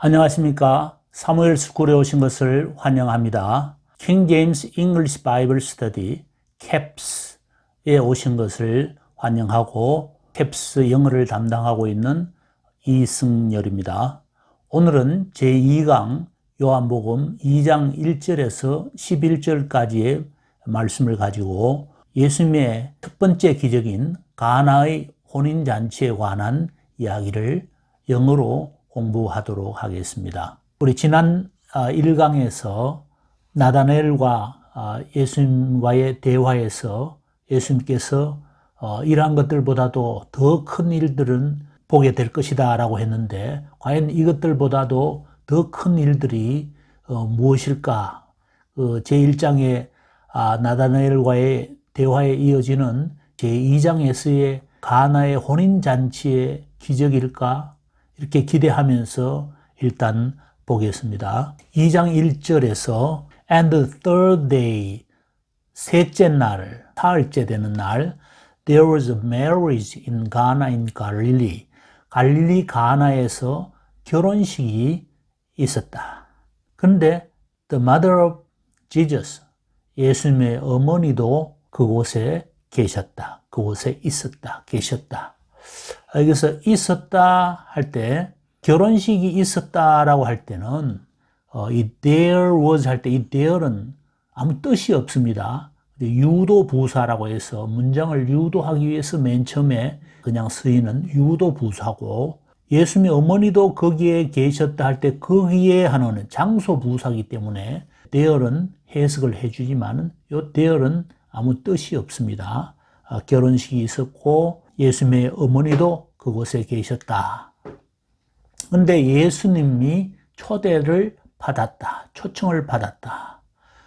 안녕하십니까. 사무엘 스쿨에 오신 것을 환영합니다. 킹 제임스 잉글리시 바이블 스터디 캡스에 오신 것을 환영하고 캡스 영어를 담당하고 있는 이승열입니다. 오늘은 제2강 요한복음 2장 1절에서 11절까지의 말씀을 가지고 예수님의 첫 번째 기적인 가나의 혼인잔치에 관한 이야기를 영어로 공부하도록 하겠습니다. 우리 지난 1강에서 나다나엘과 예수님과의 대화에서 예수님께서 이러한 것들보다도 더 큰 일들은 보게 될 것이다 라고 했는데, 과연 이것들보다도 더 큰 일들이 무엇일까? 제1장의 나다나엘과의 대화에 이어지는 제2장에서의 가나의 혼인잔치의 기적일까? 이렇게 기대하면서 일단 보겠습니다. 2장 1절에서 And the third day, 셋째 날, 사흘째 되는 날, there was a marriage in Cana in Galilee. 갈릴리 가나에서 결혼식이 있었다. 그런데 the mother of Jesus, 예수님의 어머니도 그곳에 계셨다. 그곳에 있었다. 계셨다. 여기서 있었다 할 때, 결혼식이 있었다라고 할 때는 이 there was 할 때 이 there는 아무 뜻이 없습니다. 유도 부사라고 해서 문장을 유도하기 위해서 맨 처음에 그냥 쓰이는 유도 부사고, 예수님의 어머니도 거기에 계셨다 할 때 거기에 하는 장소 부사이기 때문에 there는 해석을 해주지만 이 there는 아무 뜻이 없습니다. 결혼식이 있었고 예수님의 어머니도 그곳에 계셨다. 그런데 예수님이 초대를 받았다. 초청을 받았다.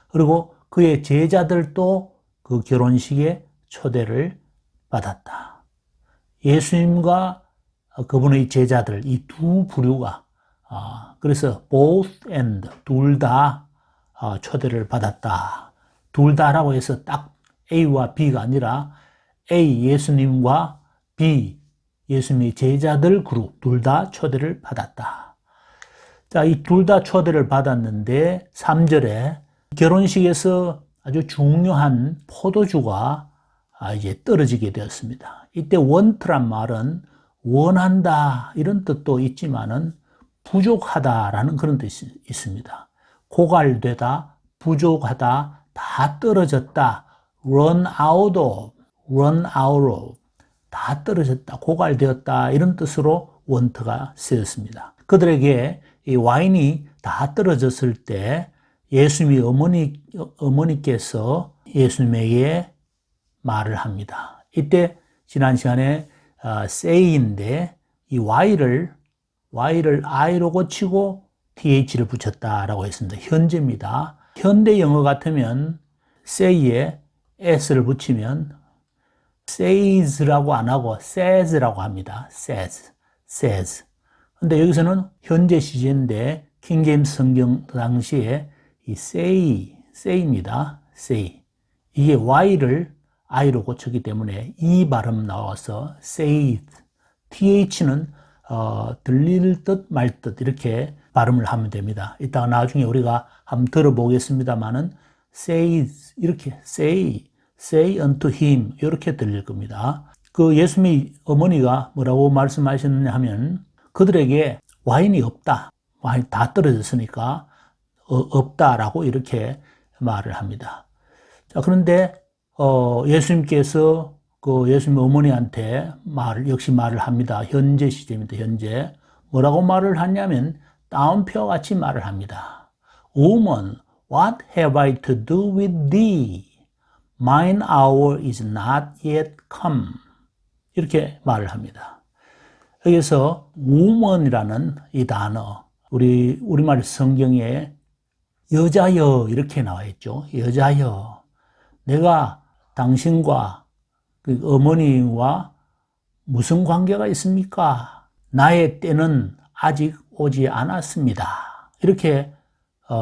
그리고 그의 제자들도 그 결혼식에 초대를 받았다. 예수님과 그분의 제자들, 이 두 부류가, 그래서 both and, 둘 다 초대를 받았다. 둘 다라고 해서 딱 A와 B가 아니라 A, 예수님과 B, 예수님의 제자들 그룹, 둘 다 초대를 받았다. 자, 이 둘 다 초대를 받았는데 3절에 결혼식에서 아주 중요한 포도주가 이제 떨어지게 되었습니다. 이때 want란 말은 원한다 이런 뜻도 있지만은 부족하다라는 그런 뜻이 있습니다. 고갈되다, 부족하다, 다 떨어졌다, run out of, 다 떨어졌다, 고갈되었다 이런 뜻으로 want가 쓰였습니다. 그들에게 이 와인이 다 떨어졌을 때 예수님의 어머니께서 예수님에게 말을 합니다. 이때 지난 시간에 say인데 이 y를 i로 고치고 th를 붙였다라고 했습니다. 현재입니다. 현대 영어 같으면 say에 s를 붙이면 says라고 안 하고 says라고 합니다. says. 근데 여기서는 현재 시제인데 킹 제임스 성경 당시에 이 say입니다. say. 이게 y를 i로 고쳤기 때문에 이 발음 나와서 saith. th는 들릴 듯 말 듯 이렇게 발음을 하면 됩니다. 이따가 나중에 우리가 한번 들어보겠습니다만은 says 이렇게 say unto him 이렇게 들릴 겁니다. 그 예수님의 어머니가 뭐라고 말씀하셨느냐 하면 그들에게 와인이 없다. 와인 다 떨어졌으니까 없다라고 이렇게 말을 합니다. 자, 그런데 예수님께서 그 예수님 어머니한테 역시 말을 합니다. 현재 시제입니다. 현재 뭐라고 말을 하냐면 따옴표와 같이 말을 합니다. Woman, what have I to do with thee? Mine hour is not yet come. 이렇게 말을 합니다. 여기서 woman이라는 이 단어, 우리말 성경에 여자여 이렇게 나와 있죠. 여자여, 내가 당신과 그 어머니와 무슨 관계가 있습니까? 나의 때는 아직 오지 않았습니다. 이렇게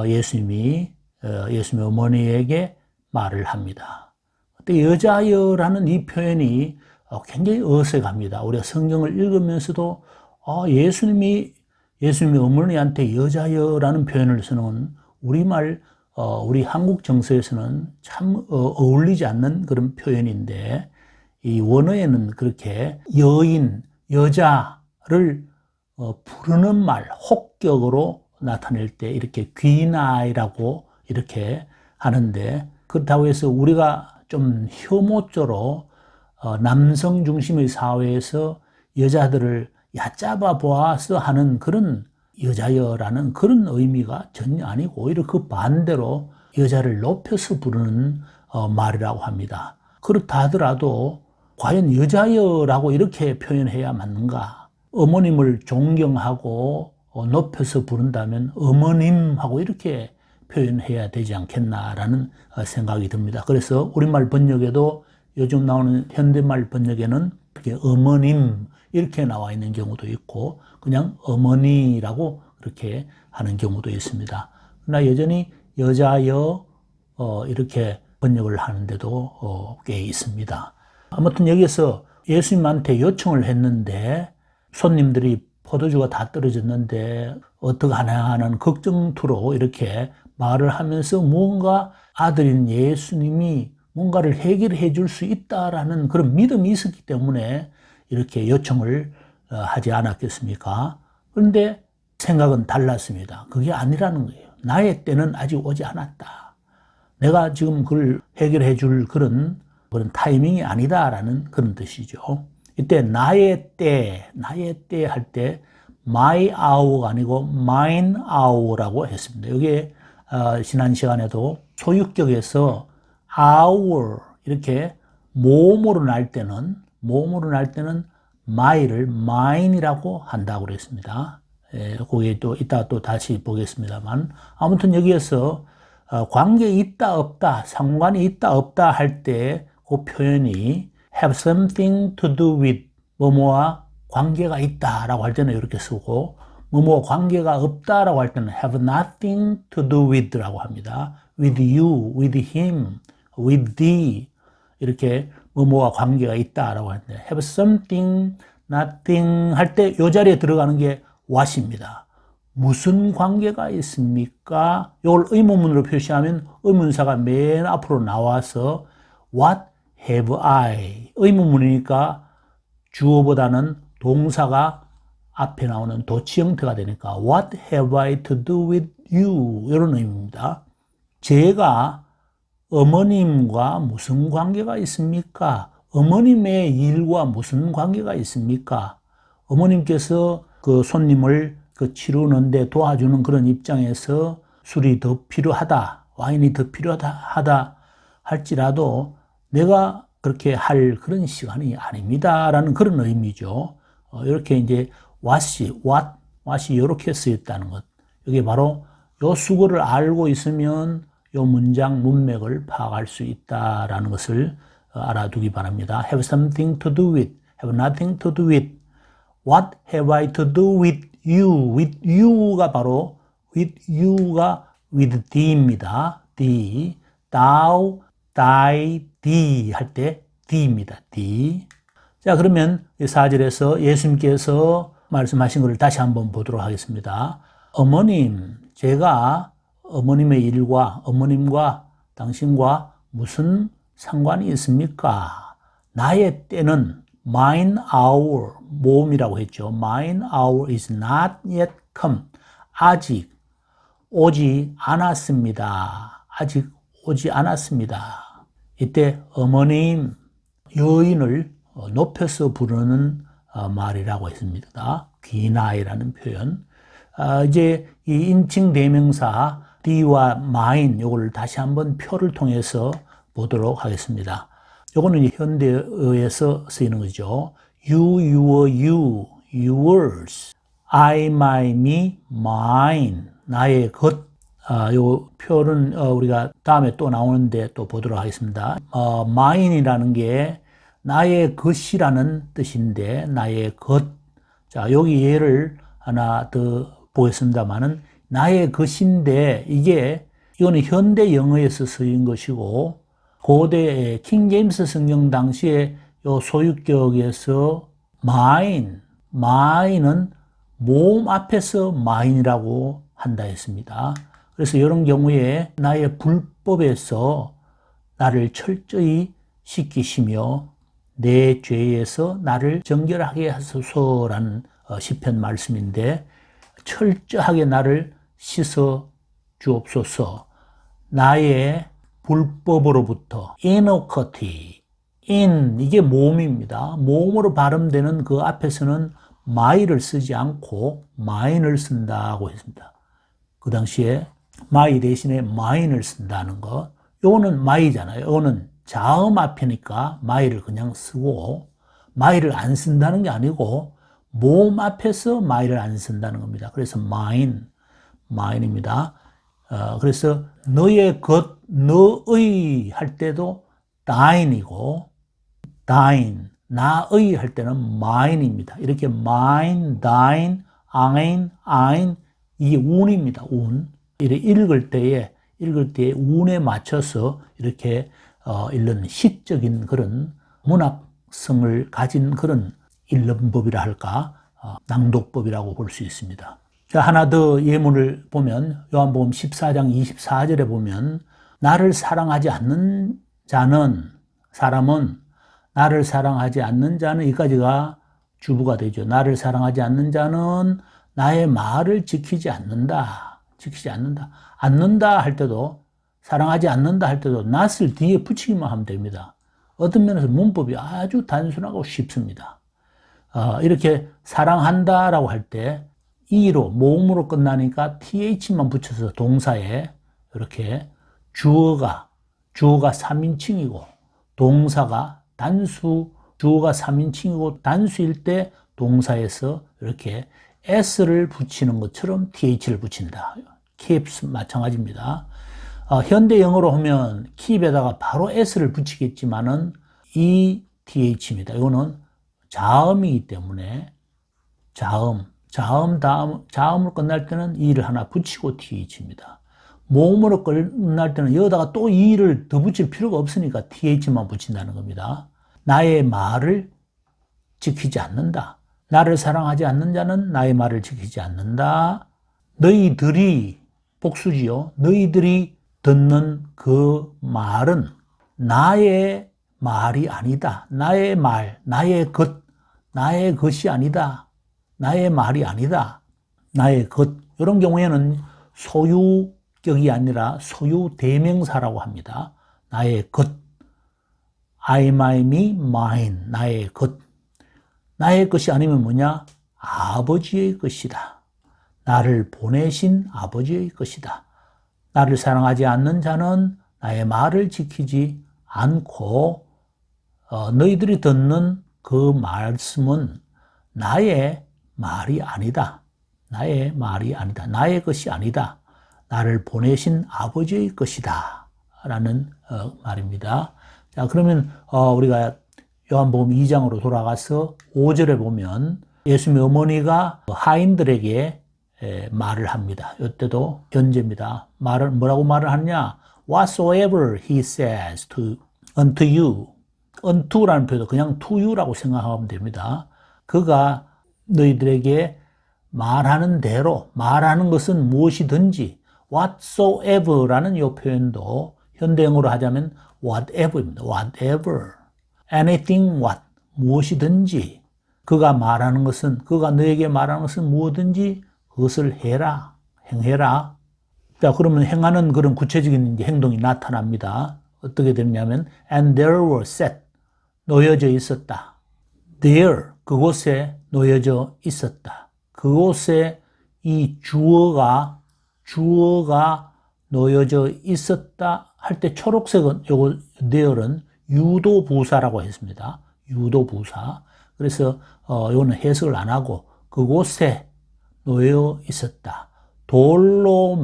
예수님의 어머니에게 말을 합니다. 여자여라는 이 표현이 굉장히 어색합니다. 우리가 성경을 읽으면서도 예수님이 예수님이 어머니한테 여자여라는 표현을 쓰는 우리말, 우리 한국 정서에서는 참 어울리지 않는 그런 표현인데, 이 원어에는 그렇게 여인, 여자를 부르는 말, 혹격으로 나타낼 때 이렇게 귀나이라고 이렇게 하는데, 그렇다고 해서 우리가 좀 혐오조로 남성 중심의 사회에서 여자들을 얕잡아 보아서 하는 그런 여자여라는 그런 의미가 전혀 아니고 오히려 그 반대로 여자를 높여서 부르는 말이라고 합니다. 그렇다 하더라도 과연 여자여라고 이렇게 표현해야 맞는가? 어머님을 존경하고 높여서 부른다면 어머님하고 이렇게 표현해야 되지 않겠나라는 생각이 듭니다. 그래서 우리말 번역에도 요즘 나오는 현대말 번역에는 이렇게 어머님 이렇게 나와 있는 경우도 있고 그냥 어머니라고 그렇게 하는 경우도 있습니다. 그러나 여전히 여자여 이렇게 번역을 하는데도 꽤 있습니다. 아무튼 여기서 예수님한테 요청을 했는데 손님들이 포도주가 다 떨어졌는데 어떡하나 하는 걱정투로 이렇게 말을 하면서 무언가 아들인 예수님이 뭔가를 해결해 줄 수 있다라는 그런 믿음이 있었기 때문에 이렇게 요청을 하지 않았겠습니까? 그런데 생각은 달랐습니다. 그게 아니라는 거예요. 나의 때는 아직 오지 않았다. 내가 지금 그걸 해결해 줄 그런 타이밍이 아니다라는 그런 뜻이죠. 이때 나의 때 할 때 my hour가 아니고 mine hour라고 했습니다. 이게 지난 시간에도 소유격에서 hour 이렇게 모음으로 날 때는 my를 mine이라고 한다고 그랬습니다. 그게 또 이따 또 다시 보겠습니다만 아무튼 여기에서 관계 있다 없다 상관이 있다 없다 할 때 그 표현이 have something to do with 뭐뭐와 관계가 있다라고 할 때는 이렇게 쓰고 뭐뭐 관계가 없다라고 할 때는 have nothing to do with라고 합니다. with you, with him, with thee 이렇게 뭐뭐와 관계가 있다라고 하는데 have something, nothing 할 때 이 자리에 들어가는 게 what입니다. 무슨 관계가 있습니까? 이걸 의문문으로 표시하면 의문사가 맨 앞으로 나와서 what have I 의문문이니까 주어보다는 동사가 앞에 나오는 도치 형태가 되니까 what have I to do with you 이런 의미입니다. 제가 어머님과 무슨 관계가 있습니까? 어머님의 일과 무슨 관계가 있습니까? 어머님께서 그 손님을 치르는데 도와주는 그런 입장에서 술이 더 필요하다, 와인이 더 필요하다 할지라도 내가 그렇게 할 그런 시간이 아닙니다라는 그런 의미죠. 이렇게 이제 what이 이렇게 쓰였다는 것. 이게 바로 요 수거를 알고 있으면 요 문장 문맥을 파악할 수 있다라는 것을 알아두기 바랍니다. have something to do with, have nothing to do with. What have I to do with you? with you가 바로 with you가 with thee입니다. thee, thou, thy, thee 할 때 thee입니다. thee. 자, 그러면 4절에서 예수님께서 말씀하신 것을 다시 한번 보도록 하겠습니다. 어머님, 제가 어머님의 일과 어머님과 당신과 무슨 상관이 있습니까? 나의 때는 mine hour, 모음이라고 했죠. mine hour is not yet come. 아직 오지 않았습니다. 아직 오지 않았습니다. 이때 어머님, 여인을 높여서 부르는 말이라고 했습니다. 귀나이라는 표현. 이제 이 인칭 대명사 the와 mine 요걸 다시 한번 표를 통해서 보도록 하겠습니다. 요거는 현대어에서 쓰이는 거죠. you, your, you, yours, I, my, me, mine, 나의 것. 요 표는 우리가 다음에 또 나오는데 또 보도록 하겠습니다. mine이라는 게 나의 것이라는 뜻인데 나의 것. 자, 여기 예를 하나 더 보겠습니다만은 나의 것인데 이거는 현대 영어에서 쓰인 것이고 고대 킹 제임스 성경 당시에 요 소유격에서 mine은 모음 앞에서 mine이라고 한다 했습니다. 그래서 이런 경우에 나의 불법에서 나를 철저히 씻기시며 내 죄에서 나를 정결하게 하소서라는 시편 말씀인데, 철저하게 나를 씻어 주옵소서. 나의 불법으로부터 iniquity, 이게 모음입니다. 모음으로 발음되는 그 앞에서는 my를 쓰지 않고 mine을 쓴다고 했습니다. 그 당시에 my 대신에 mine을 쓴다는 것. 요거는 my잖아요. 요거는 자음 앞이니까 my를 그냥 쓰고, my를 안 쓴다는 게 아니고 모음 앞에서 my를 안 쓴다는 겁니다. 그래서 mine입니다. 그래서 너의 것, 너의 할 때도 thine이고, thine, 나의 할 때는 mine입니다. 이렇게 mine, thine, ein, 이게 운입니다. 운. 이렇게 읽을 때에 운에 맞춰서 이렇게 읽는 시적인 그런 문학성을 가진 그런 읽는법이라 할까, 낭독법이라고 볼 수 있습니다. 자, 하나 더 예문을 보면 요한복음 14장 24절에 보면 나를 사랑하지 않는 사람은 나를 사랑하지 않는 자는, 여기까지가 주부가 되죠. 나를 사랑하지 않는 자는 나의 말을 지키지 않는다. 않는다 할 때도, 사랑하지 않는다 할 때도 not을 뒤에 붙이기만 하면 됩니다. 어떤 면에서 문법이 아주 단순하고 쉽습니다. 이렇게 사랑한다라고 할 때 e로, 모음으로 끝나니까 th만 붙여서 동사에 이렇게 주어가 3인칭이고 동사가 주어가 3인칭이고 단수일 때 동사에서 이렇게 s를 붙이는 것처럼 th를 붙인다. keeps 마찬가지입니다. 현대 영어로 하면 keep에다가 바로 s를 붙이겠지만은 이 th입니다. 이거는 자음이기 때문에 자음을 끝날 때는 e를 하나 붙이고 th입니다. 모음으로 끝날 때는 여기다가 또 e를 더 붙일 필요가 없으니까 th만 붙인다는 겁니다. 나의 말을 지키지 않는다. 나를 사랑하지 않는 자는 나의 말을 지키지 않는다. 너희들이, 복수지요. 너희들이 듣는 그 말은 나의 말이 아니다. 나의 말, 나의 것이 아니다. 나의 말이 아니다. 나의 것. 이런 경우에는 소유격이 아니라 소유 대명사라고 합니다. 나의 것. I, my, me, mine. 나의 것. 나의 것이 아니면 뭐냐? 아버지의 것이다. 나를 보내신 아버지의 것이다. 나를 사랑하지 않는 자는 나의 말을 지키지 않고, 너희들이 듣는 그 말씀은 나의 말이 아니다. 나의 말이 아니다. 나의 것이 아니다. 나를 보내신 아버지의 것이다. 라는 말입니다. 자, 그러면 우리가 요한복음 2장으로 돌아가서 5절에 보면 예수님의 어머니가 하인들에게 말을 합니다. 이때도 현재입니다. 뭐라고 말을 하느냐? Whatsoever he says unto you. unto라는 표현도 그냥 to you라고 생각하면 됩니다. 그가 너희들에게 말하는 대로, 말하는 것은 무엇이든지, whatsoever라는 이 표현도 현대형으로 하자면 whatever입니다. whatever. anything what. 무엇이든지. 그가 너에게 말하는 것은 무엇든지 그것을 해라. 행해라. 자, 그러면 행하는 그런 구체적인 행동이 나타납니다. 어떻게 되냐면, and there were set. 놓여져 있었다. there. 그곳에 놓여져 있었다. 그곳에 이 주어가 놓여져 있었다 할 때 초록색은 요거 there은 유도부사라고 했습니다. 유도부사. 그래서 요거는 해석을 안 하고 그곳에 놓여 있었다. 돌로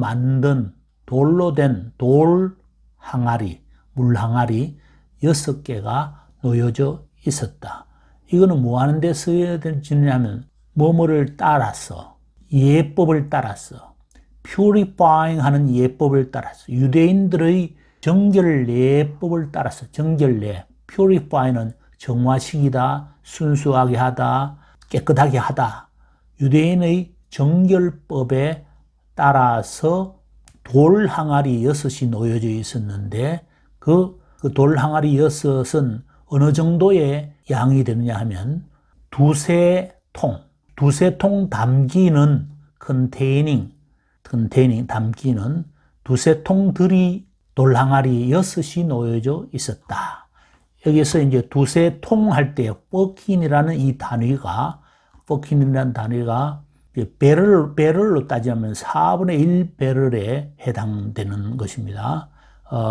된 돌 항아리, 물 항아리 6개가 놓여져 있었다. 이거는 뭐 하는 데 써야 되냐면 뭐뭐를 따라서, 예법을 따라서, purifying 하는 예법을 따라서, 유대인들의 정결례법을 따라서, 정결례, purify는 정화시키다, 순수하게 하다, 깨끗하게 하다, 유대인의 정결법에 따라서 돌 항아리 6이 놓여져 있었는데 그 돌 항아리 6은 어느 정도의 양이 되느냐 하면 두세 통 담기는 컨테이닝 담기는 두세 통들이 돌 항아리 6이 놓여져 있었다. 여기서 이제 두세 통 할 때 버킨이라는 이 단위가 배럴로 따지면 4분의 1 배럴에 해당되는 것입니다.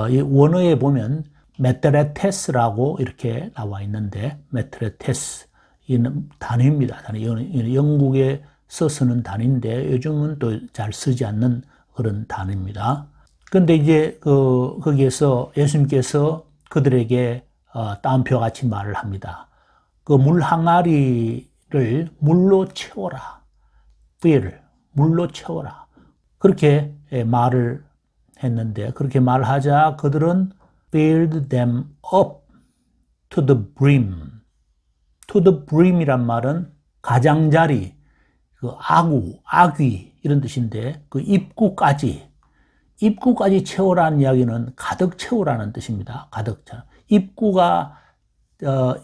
이 원어에 보면 메트레테스라고 이렇게 나와 있는데 메트레테스 이는 단위입니다. 이는 영국에 쓰는 단위인데 요즘은 또 잘 쓰지 않는 그런 단위입니다. 그런데 이제 거기에서 예수님께서 그들에게 따옴표 같이 말을 합니다. 그 물 항아리를 물로 채워라. 물로 채워라. 그렇게 말을 했는데 그렇게 말하자 그들은 filled them up to the brim. to the brim이란 말은 가장자리, 아귀 이런 뜻인데 그 입구까지 채우라는 이야기는 가득 채우라는 뜻입니다. 가득 채.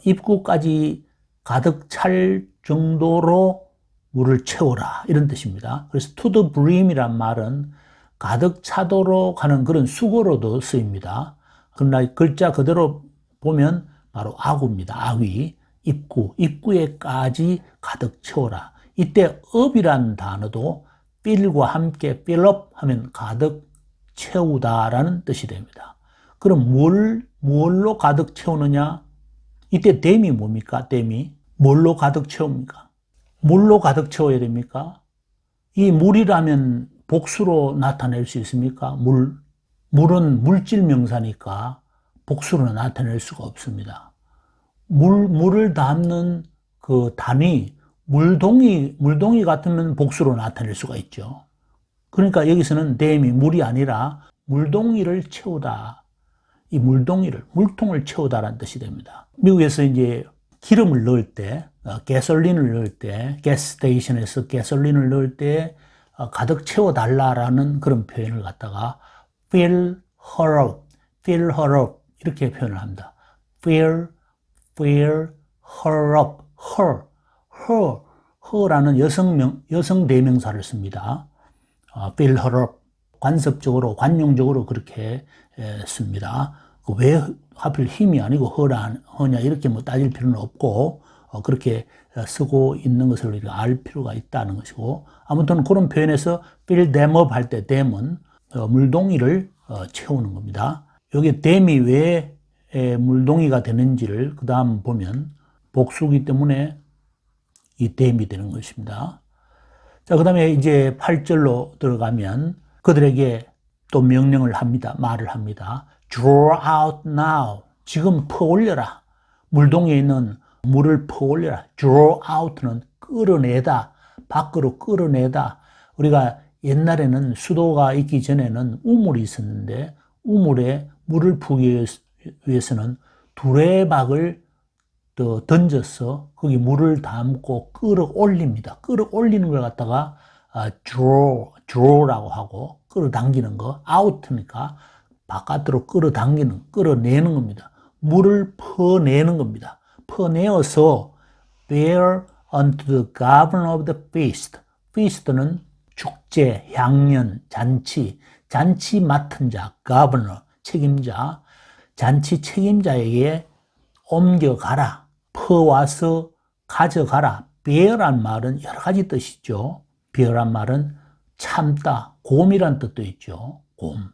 입구까지 가득 찰 정도로 물을 채워라 이런 뜻입니다. 그래서 to the brim이란 말은 가득 차도록 하는 그런 수고로도 쓰입니다. 그러나 글자 그대로 보면 바로 아구입니다. 아귀, 입구에까지 가득 채워라. 이때 up이란 단어도 fill과 함께 fill up 하면 가득 채우다라는 뜻이 됩니다. 그럼 뭘로 가득 채우느냐? 이때 them이 뭡니까? them이 뭘로 가득 채웁니까? 물로 가득 채워야 됩니까? 이 물이라면 복수로 나타낼 수 있습니까? 물은 물질 명사니까 복수로 나타낼 수가 없습니다. 물을 담는 그 단위, 물동이 같으면 복수로 나타낼 수가 있죠. 그러니까 여기서는 them이 물이 아니라 물동이를 채우다. 이 물통을 채우다라는 뜻이 됩니다. 미국에서 이제 기름을 넣을 때, 가솔린을 넣을 때, 가스스테이션에서 가솔린을 넣을 때 가득 채워달라라는 그런 표현을 갖다가 fill her up 이렇게 표현을 합니다. fill her up, her라는 여성 대명사를 씁니다. fill her up 관용적으로 그렇게 씁니다. 왜 하필 힘이 아니고 허냐 이렇게 따질 필요는 없고 그렇게 쓰고 있는 것을 우리가 알 필요가 있다는 것이고 아무튼 그런 표현에서 fill them up 할 때 them은 물동이를 채우는 겁니다. 여기 them이 왜 물동이가 되는지를 그 다음 보면 복수기 때문에 이 them이 되는 것입니다. 자, 그 다음에 이제 8절로 들어가면 그들에게 또 명령을 합니다. 말을 합니다. Draw out now. 지금 퍼올려라. 물동에 있는 물을 퍼올려라. Draw out는 끌어내다. 밖으로 끌어내다. 우리가 옛날에는 수도가 있기 전에는 우물이 있었는데 우물에 물을 푸기 위해서는 두레박을 던져서 거기 물을 담고 끌어올립니다. 끌어올리는 걸 갖다가 draw라고 하고 끌어당기는 거, out니까 바깥으로 끌어내는 겁니다. 물을 퍼내는 겁니다. 퍼내어서 bear unto the governor of the feast. feast는 축제, 향연, 잔치 맡은 자, governor, 책임자, 잔치 책임자에게 옮겨가라. 퍼와서 가져가라. bear란 말은 여러 가지 뜻이죠. bear란 말은 참다, 곰이란 뜻도 있죠. 곰.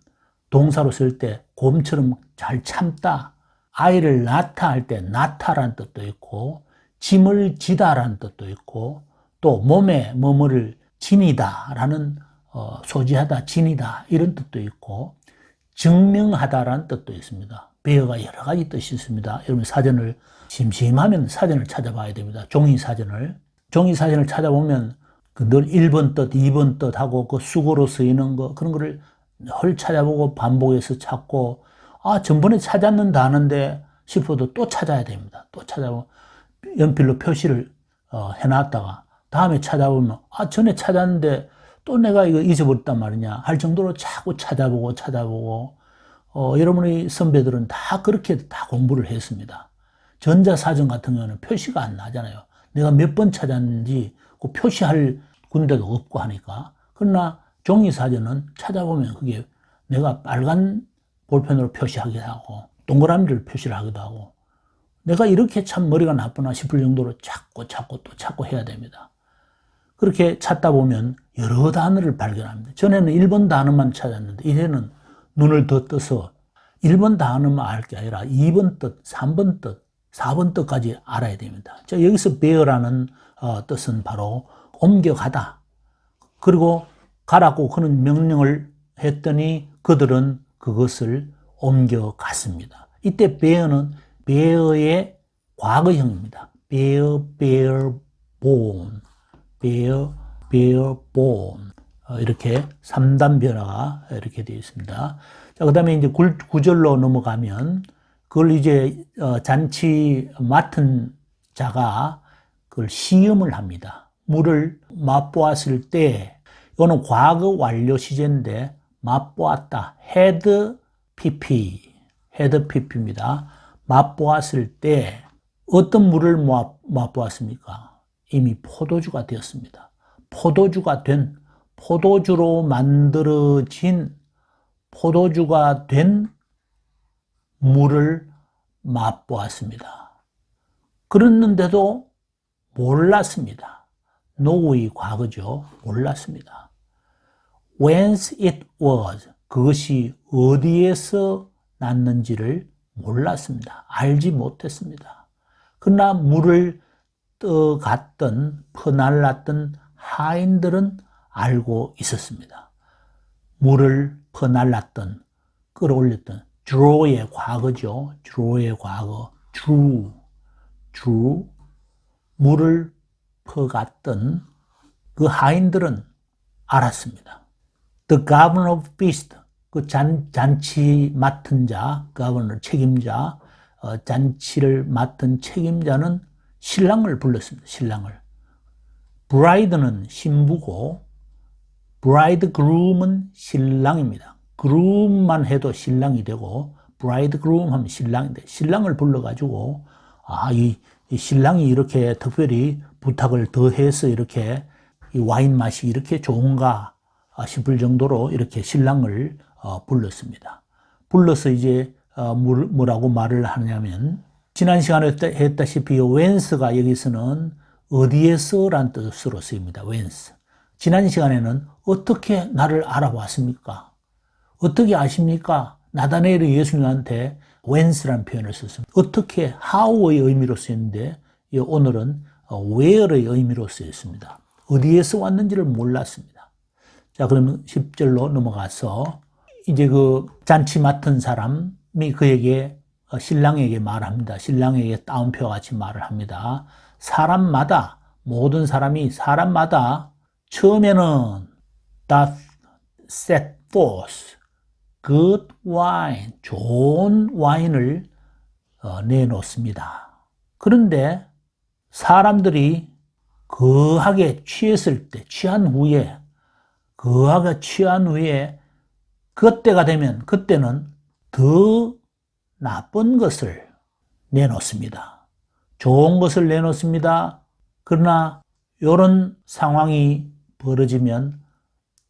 동사로 쓸 때 곰처럼 잘 참다. 아이를 낳다 할 때 낳다라는 뜻도 있고 짐을 지다라는 뜻도 있고 또 몸에 뭐뭐를 지니다라는 소지하다, 지니다 이런 뜻도 있고 증명하다라는 뜻도 있습니다. bear가 여러 가지 뜻이 있습니다. 여러분 사전을 심심하면 사전을 찾아봐야 됩니다. 종이 사전을 찾아보면 늘 1번 뜻, 2번 뜻하고 그 수고로 쓰이는 거 그런 거를 헐 찾아보고 반복해서 찾고 전번에 찾았는다 하는데 싶어도 또 찾아야 됩니다. 또 찾아보고 연필로 표시를 해놨다가 다음에 찾아보면 전에 찾았는데 또 내가 이거 잊어버렸단 말이냐 할 정도로 자꾸 찾아보고 여러분의 선배들은 다 그렇게 다 공부를 했습니다. 전자사전 같은 경우는 표시가 안 나잖아요. 내가 몇 번 찾았는지 그 표시할 군데도 없고 하니까. 그러나 종이사전은 찾아보면 그게 내가 빨간 볼펜으로 표시하기도 하고 동그라미를 표시를 하기도 하고 내가 이렇게 참 머리가 나쁘나 싶을 정도로 찾고 해야 됩니다. 그렇게 찾다 보면 여러 단어를 발견합니다. 전에는 1번 단어만 찾았는데 이제는 눈을 더 떠서 1번 단어만 알 게 아니라 2번 뜻, 3번 뜻, 4번 뜻까지 알아야 됩니다. 자, 여기서 bear라는 뜻은 바로 옮겨가다. 그리고 가라고 그런 명령을 했더니 그들은 그것을 옮겨갔습니다. 이때 bear는 bear의 과거형입니다. bear, born. bear, born. 이렇게 3단 변화가 이렇게 되어 있습니다. 자, 그 다음에 이제 9절로 넘어가면 그걸 이제 잔치 맡은 자가 그걸 시험을 합니다. 물을 맛보았을 때, 이거는 과거 완료 시제인데 맛보았다. had pp입니다. 맛보았을 때 어떤 물을 맛보았습니까? 이미 포도주가 되었습니다. 포도주로 만들어진 포도주가 된 물을 맛보았습니다. 그랬는데도 몰랐습니다. 노의 과거죠. 몰랐습니다. Whence it was, 그것이 어디에서 났는지를 몰랐습니다. 알지 못했습니다. 그러나 물을 떠갔던 퍼날랐던 하인들은 알고 있었습니다. 물을 퍼날랐던 끌어올렸던 draw의 과거죠. draw의 과거 drew 물을 퍼갔던 그 하인들은 알았습니다. The governor of feast, 그 잔치 맡은 자, governor 책임자, 잔치를 맡은 책임자는 신랑을 불렀습니다. 신랑을. bride는 신부고 bridegroom은 신랑입니다. groom만 해도 신랑이 되고 bridegroom 하면 신랑인데 신랑을 불러가지고 이 신랑이 이렇게 특별히 부탁을 더해서 이렇게 이 와인 맛이 이렇게 좋은가 싶을 정도로 이렇게 신랑을 불렀습니다. 불러서 이제 뭐라고 말을 하냐면 지난 시간에 했다시피 whence가 여기서는 어디에서란 뜻으로 쓰입니다. whence. 지난 시간에는 어떻게 나를 알아봤습니까? 어떻게 아십니까? 나다나엘이 예수님한테 whence라는 표현을 썼습니다. 어떻게, how의 의미로 쓰였는데 오늘은 where의 의미로 쓰였습니다. 어디에서 왔는지를 몰랐습니다. 자, 그러면 10절로 넘어가서 이제 그 잔치 맡은 사람이 그에게 신랑에게 말합니다. 신랑에게 따옴표와 같이 말을 합니다. 사람마다 모든 사람이 사람마다 처음에는 doth set forth good wine, 좋은 와인을 내놓습니다. 그런데 사람들이 거하게 취했을 때, 거하게 취한 후에 그때가 되면 그때는 더 나쁜 것을 내놓습니다. 좋은 것을 내놓습니다. 그러나 이런 상황이 벌어지면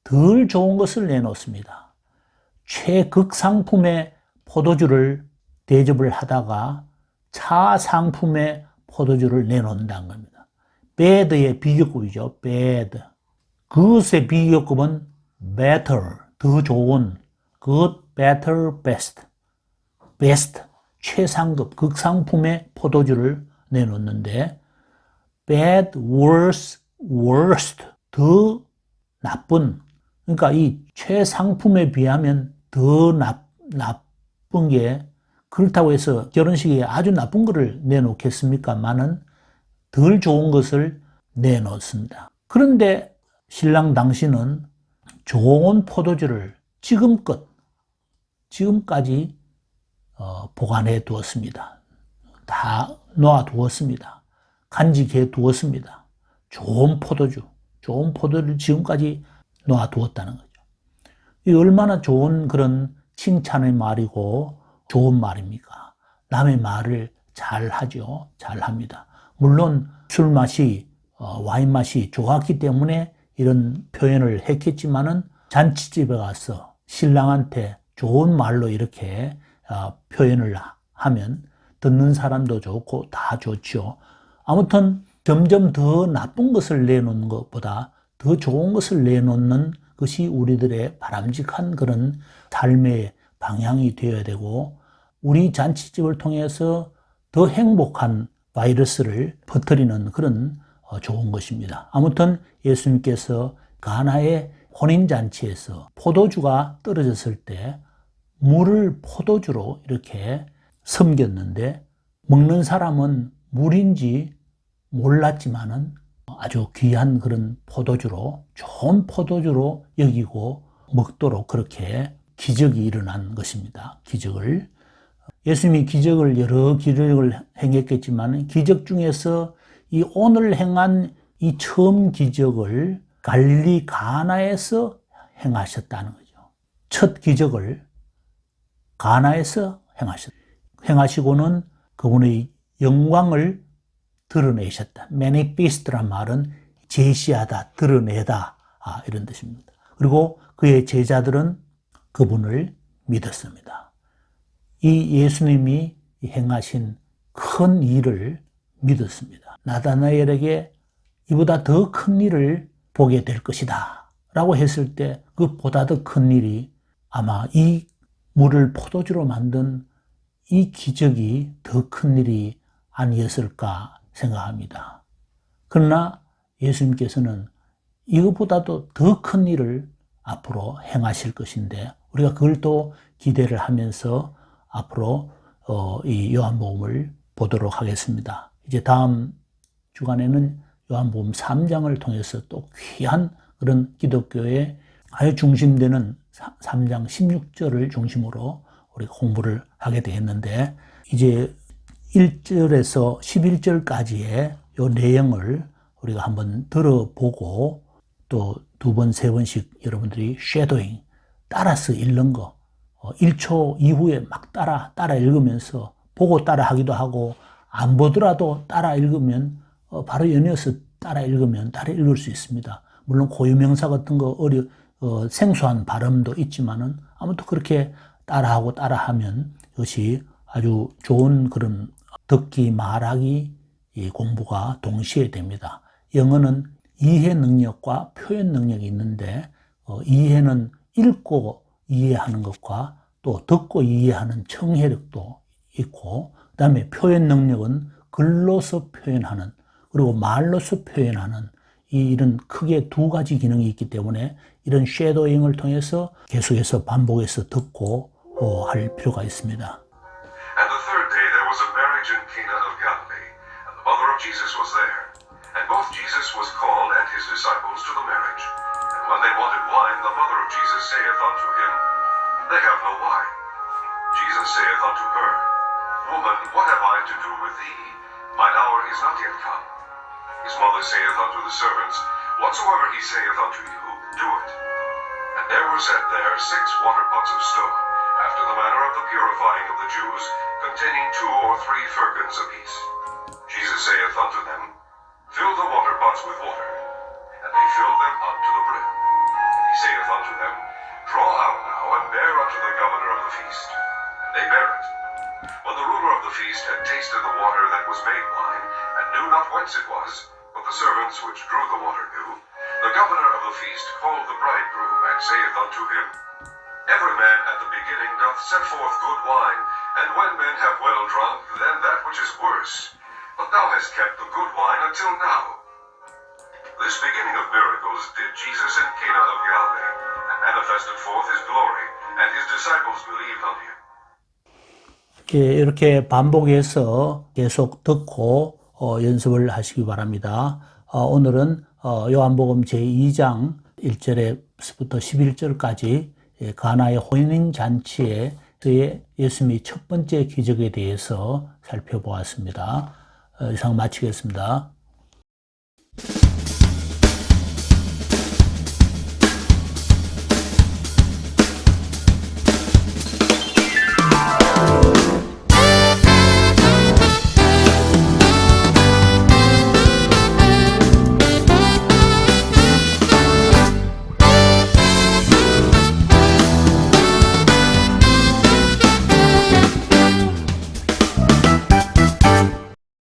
덜 좋은 것을 내놓습니다. 최극상품의 포도주를 대접을 하다가 차상품의 포도주를 내놓는다는 겁니다. bad의 비교급이죠. bad. good의 비교급은 better, 더 좋은. good, better, best. best, 최상급, 극상품의 포도주를 내놓는데 bad, worse, worst, 더 나쁜. 그러니까 이 최상품에 비하면 더 나쁜 게 그렇다고 해서 결혼식에 아주 나쁜 거를 내놓겠습니까만은 덜 좋은 것을 내놓습니다. 그런데 신랑 당신은 좋은 포도주를 지금까지 보관해 두었습니다. 다 놓아 두었습니다. 간직해 두었습니다. 좋은 포도를 지금까지 놓아두었다는 거죠. 이 얼마나 좋은 그런 칭찬의 말이고 좋은 말입니까? 남의 말을 잘 하죠. 잘 합니다. 물론 술 맛이, 와인 맛이 좋았기 때문에 이런 표현을 했겠지만은 잔치집에 가서 신랑한테 좋은 말로 이렇게 표현을 하면 듣는 사람도 좋고 다 좋죠. 아무튼 점점 더 나쁜 것을 내놓는 것보다 더 좋은 것을 내놓는 것이 우리들의 바람직한 그런 삶의 방향이 되어야 되고, 우리 잔치집을 통해서 더 행복한 바이러스를 퍼뜨리는 그런 좋은 것입니다. 아무튼 예수님께서 가나의 혼인잔치에서 포도주가 떨어졌을 때 물을 포도주로 이렇게 섬겼는데, 먹는 사람은 물인지 몰랐지만은 아주 귀한 그런 포도주로, 좋은 포도주로 여기고 먹도록 그렇게 기적이 일어난 것입니다. 기적을. 예수님이 여러 기적을 행했겠지만 기적 중에서 이 오늘 행한 이 처음 기적을 갈릴리 가나에서 행하셨다는 거죠. 첫 기적을 가나에서 행하시고는 그분의 영광을 드러내셨다. manifest란 말은 제시하다, 드러내다, 이런 뜻입니다. 그리고 그의 제자들은 그분을 믿었습니다. 이 예수님이 행하신 큰 일을 믿었습니다. 나다나엘에게 이보다 더 큰 일을 보게 될 것이다 라고 했을 때 그보다 더 큰 일이 아마 이 물을 포도주로 만든 이 기적이 더 큰 일이 아니었을까 생각합니다. 그러나 예수님께서는 이것보다도 더 큰 일을 앞으로 행하실 것인데 우리가 그걸 또 기대를 하면서 앞으로 이 요한복음을 보도록 하겠습니다. 이제 다음 주간에는 요한복음 3장을 통해서 또 귀한 그런 기독교의 아주 중심되는 3장 16절을 중심으로 우리가 공부를 하게 되었는데, 이제 1절에서 11절까지의 요 내용을 우리가 한번 들어보고 또 두 번, 세 번씩 여러분들이 쉐도잉, 따라서 읽는 거, 1초 이후에 막 따라 읽으면서 보고 따라 하기도 하고 안 보더라도 따라 읽으면 바로 연이어서 따라 읽을 수 있습니다. 물론 고유명사 같은 거 생소한 발음도 있지만은 아무튼 그렇게 따라하면 이것이 아주 좋은 그런 듣기, 말하기 공부가 동시에 됩니다. 영어는 이해 능력과 표현 능력이 있는데 이해는 읽고 이해하는 것과 또 듣고 이해하는 청해력도 있고, 그 다음에 표현 능력은 글로서 표현하는, 그리고 말로서 표현하는 이런 크게 두 가지 기능이 있기 때문에 이런 쉐도잉을 통해서 계속해서 반복해서 듣고 할 필요가 있습니다. And the third day there was a marriage in Cana of Galilee, and the mother of Jesus was there. And both Jesus was called and his disciples to the marriage. And when they wanted wine, the mother of Jesus saith unto him, They have no wine. Jesus saith unto her, Woman, what have I to do with thee? Mine hour is not yet come. His mother saith unto the servants, Whatsoever he saith unto you, do it. And there were set there 6 water pots of stone, after the manner of the purifying of the Jews, containing 2 or 3 firkins apiece. Jesus saith unto them, Fill the water pots with water. And they filled them up to the brim. And he saith unto them, Draw out now, and bear unto the governor of the feast. And they bare it. When the ruler of the feast had tasted the water that was made wine, and knew not whence it was, but the servants which drew the water knew, the governor of the feast called the bridegroom, and saith unto him, Every man at the beginning doth set forth good wine, and when men have well drunk, then that which is worse. But thou hast kept the good wine until now. This beginning of miracles did Jesus in Cana of Galilee, and manifested forth his glory, and his disciples believed on him. 이렇게 반복해서 계속 듣고 연습을 하시기 바랍니다. 오늘은 요한복음 제2장 1절에서부터 11절까지 가나의 혼인잔치에 예수님의 첫 번째 기적에 대해서 살펴보았습니다. 이상 마치겠습니다.